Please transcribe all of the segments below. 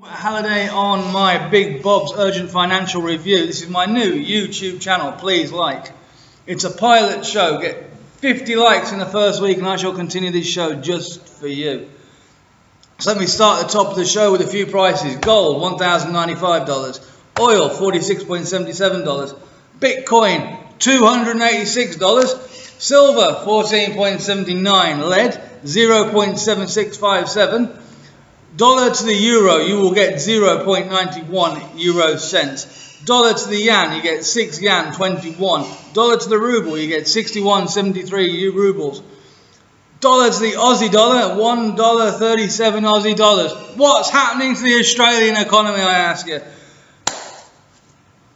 Halliday on my Big Bob's Urgent Financial Review. This is my new YouTube channel. Please like. It's a pilot show. Get 50 likes in the first week and I shall continue this show just for you. So let me start at the top of the show with a few prices. Gold, $1,095. Oil, $46.77. Bitcoin, $286. Silver, $14.79. Lead, 0.7657. Dollar to the euro, you will get 0.91 euro cents. Dollar to the yen, you get 6 yen 21. Dollar to the ruble, you get 61.73 rubles. Dollar to the Aussie dollar, $1.37 Aussie dollars. What's happening to the Australian economy, I ask you?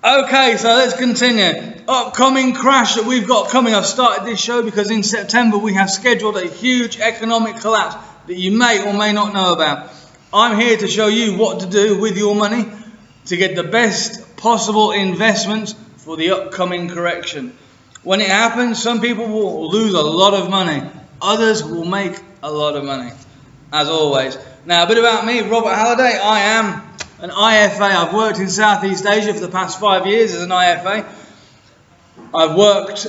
Okay, so let's continue. Upcoming crash that we've got coming. I've started this show because in September we have scheduled a huge economic collapse that you may or may not know about. I'm here to show you what to do with your money to get the best possible investments for the upcoming correction. When it happens, some people will lose a lot of money. Others will make a lot of money, as always. Now, a bit about me, Robert Halliday. I am an IFA. I've worked in Southeast Asia for the past 5 years as an IFA. I've worked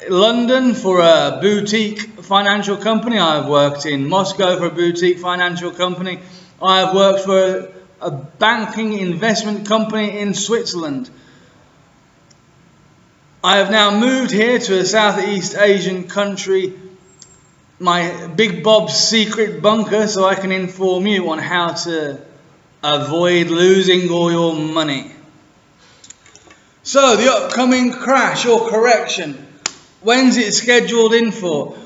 in London for a boutique financial company. I've worked in Moscow for a boutique financial company. I've worked for a banking investment company in Switzerland. I have now moved here to a Southeast Asian country, my Big Bob's secret bunker, so I can inform you on how to avoid losing all your money. So, the upcoming crash or correction, when's it scheduled in for?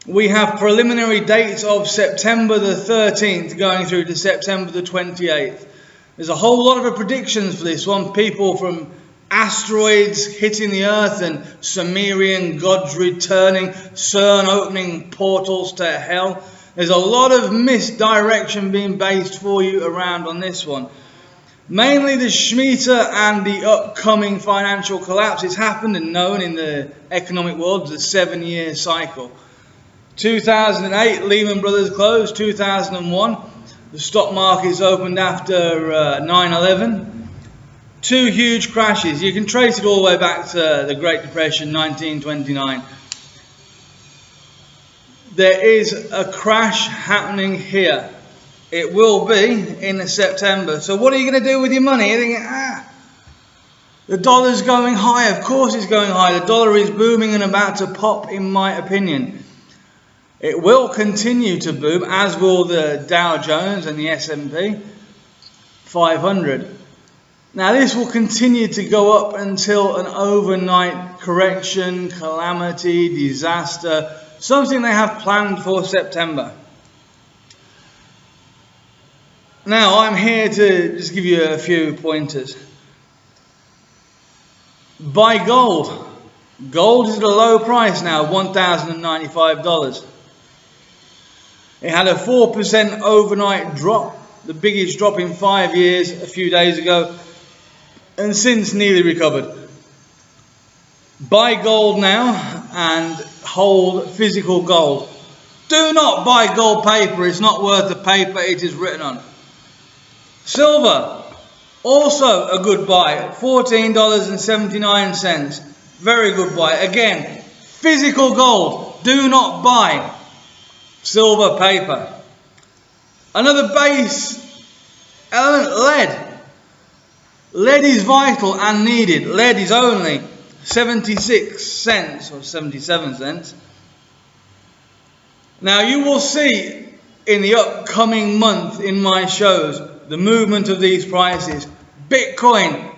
We have preliminary dates of September the 13th going through to September the 28th. There's a whole lot of predictions for this one. People from asteroids hitting the earth and Sumerian gods returning, CERN opening portals to hell. There's a lot of misdirection being based for you around on this one. Mainly the Shemitah and the upcoming financial collapse. It's happened and known in the economic world as a 7-year cycle. 2008, Lehman Brothers closed. 2001, the stock markets opened after 9/11. Two huge crashes. You can trace it all the way back to the Great Depression, 1929. There is a crash happening here. It will be in September. So what are you going to do with your money? You're thinking, the dollar's going high. Of course it's going high. The dollar is booming and about to pop, in my opinion. It will continue to boom, as will the Dow Jones and the S&P 500. Now this will continue to go up until an overnight correction, calamity, disaster, something they have planned for September. Now I'm here to just give you a few pointers. Buy gold. Gold is at a low price now, $1,095. It had a 4% overnight drop, the biggest drop in 5 years a few days ago, and since nearly recovered. Buy gold now and hold physical gold. Do not buy gold paper, it's not worth the paper it is written on. Silver, also a good buy, $14.79. Very good buy. Again, physical gold. Do not buy silver paper. Another base element, lead. Lead is vital and needed. Lead is only 76 cents or 77 cents. Now you will see in the upcoming month in my shows the movement of these prices. Bitcoin,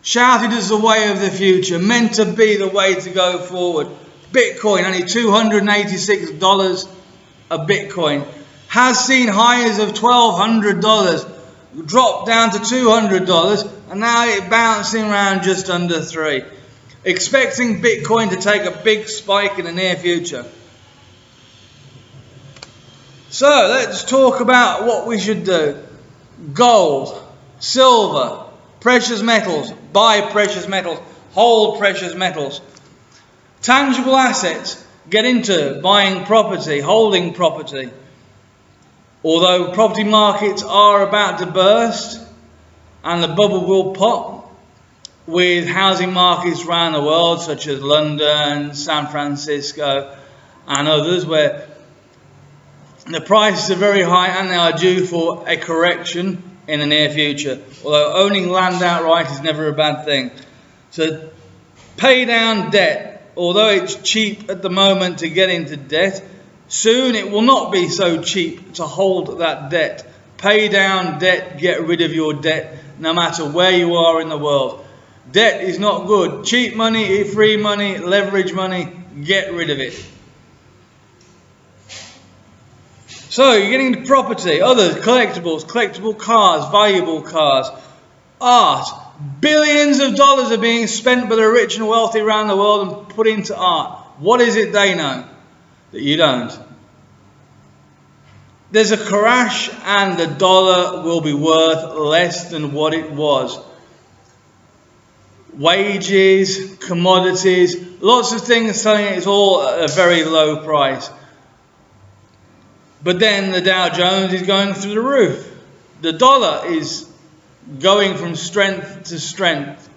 shouted as the way of the future, meant to be the way to go forward. Bitcoin, only $286 a Bitcoin, has seen highs of $1,200, dropped down to $200, and now it's bouncing around just under $3. Expecting Bitcoin to take a big spike in the near future. So let's talk about what we should do. Gold, silver, precious metals, buy precious metals, hold precious metals. Tangible assets, get into buying property, holding property. Although property markets are about to burst and the bubble will pop, with housing markets around the world such as London, San Francisco and others, where the prices are very high and they are due for a correction in the near future. Although owning land outright is never a bad thing. So pay down debt. Although it's cheap at the moment to get into debt, soon it will not be so cheap to hold that debt. Pay down debt, get rid of your debt, no matter where you are in the world. Debt is not good. Cheap money, free money, leverage money, get rid of it. So you're getting into property, others, collectibles, collectible cars, valuable cars, art. Billions of dollars are being spent by the rich and wealthy around the world and put into art. What is it they know that you don't? There's a crash and the dollar will be worth less than what it was. Wages, commodities, lots of things selling it's all at a very low price. But then the Dow Jones is going through the roof. The dollar is going from strength to strength.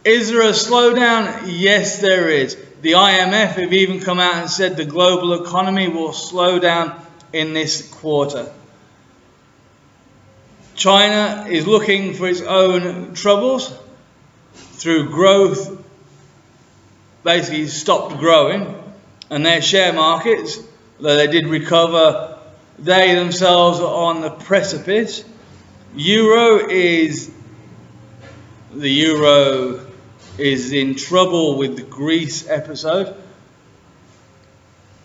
Is there a slowdown? Yes, there is. The IMF have even come out and said the global economy will slow down in this quarter. China is looking for its own troubles through growth, basically stopped growing, and their share markets, though they did recover, they themselves are on the precipice. The euro is in trouble with the Greece episode.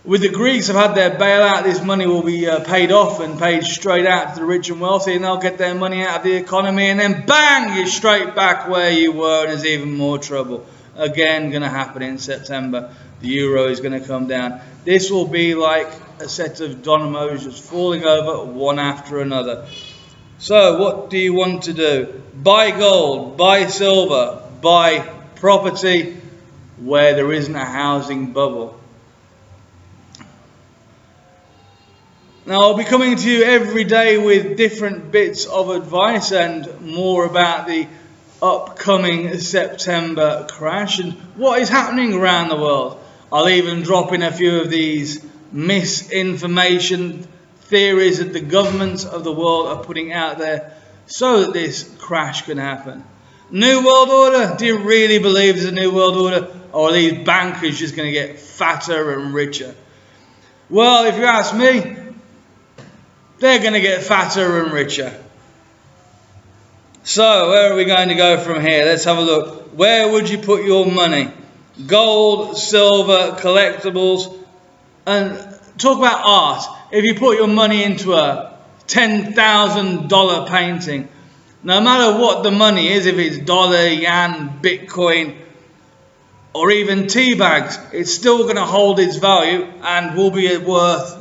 With the Greeks have had their bailout, this money will be paid off and paid straight out to the rich and wealthy, and they'll get their money out of the economy, and then bang, you're straight back where you were, and there's even more trouble. Again, going to happen in September. The euro is going to come down. This will be like a set of dominoes just falling over one after another. So what do you want to do? Buy gold, buy silver, buy property where there isn't a housing bubble. Now I'll be coming to you every day with different bits of advice and more about the upcoming September crash and what is happening around the world. I'll even drop in a few of these misinformation theories that the governments of the world are putting out there so that this crash can happen. New World Order? Do you really believe there's a New World Order? Or are these bankers just going to get fatter and richer? Well, if you ask me, they're going to get fatter and richer. So, where are we going to go from here? Let's have a look. Where would you put your money? Gold, silver, collectibles, and talk about art. If you put your money into a $10,000 painting, no matter what the money is, if it's dollar, yen, Bitcoin, or even tea bags, it's still going to hold its value and will be worth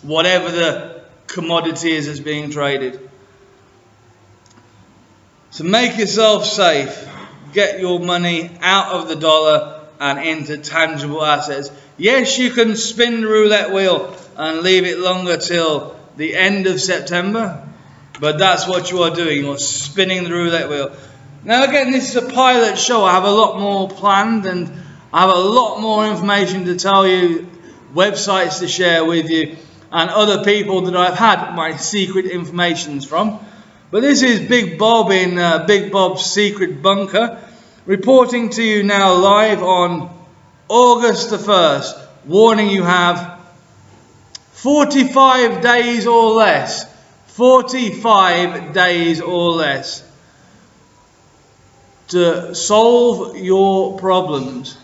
whatever the commodity is that's being traded. So make yourself safe. Get your money out of the dollar and into tangible assets. Yes, you can spin the roulette wheel and leave it longer till the end of September, but that's what you are doing. You're spinning the roulette wheel. Now again, this is a pilot show. I have a lot more planned and I have a lot more information to tell you, websites to share with you, and other people that I've had my secret informations from. But this is Big Bob in Big Bob's Secret Bunker, reporting to you now live on August the 1st, warning you have 45 days or less, 45 days or less to solve your problems.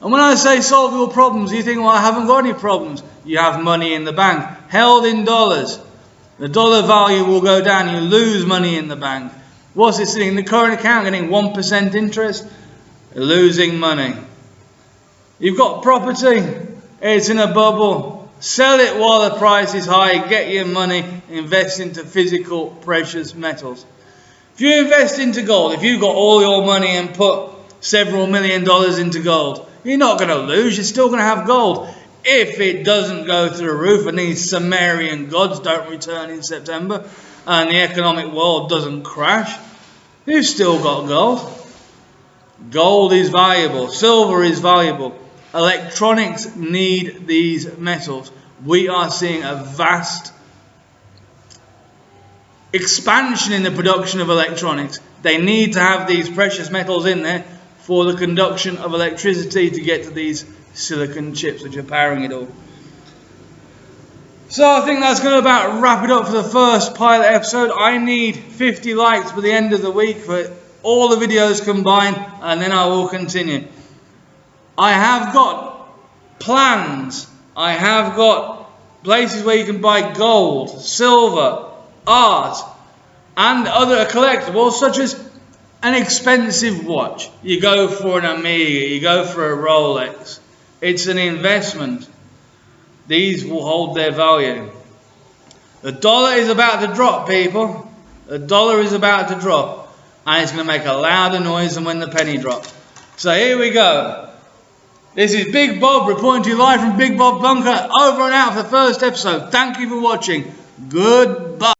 And when I say solve your problems, you think, well, I haven't got any problems. You have money in the bank, held in dollars. The dollar value will go down, you lose money in the bank. What's it sitting in the current account, getting 1% interest? You're losing money. You've got property, it's in a bubble. Sell it while the price is high, get your money, invest into physical precious metals. If you invest into gold, if you've got all your money and put several $1 million into gold, you're not going to lose, you're still going to have gold. if it doesn't go through the roof and these Sumerian gods don't return in September and the economic world doesn't crash, you've still got gold. Gold is valuable. Silver is valuable. Electronics need these metals. We are seeing a vast expansion in the production of electronics. They need to have these precious metals in there for the conduction of electricity to get to these silicon chips which are powering it all. So I think that's going to about wrap it up for the first pilot episode. I need 50 likes by the end of the week for all the videos combined, and then I will continue. I have got plans. I have got places where you can buy gold, silver, art, and other collectibles such as an expensive watch. You go for an Amiga, you go for a Rolex. It's an investment. These will hold their value. The dollar is about to drop, people. The dollar is about to drop. And it's going to make a louder noise than when the penny dropped. So here we go. This is Big Bob reporting to you live from Big Bob Bunker. Over and out for the first episode. Thank you for watching. Goodbye.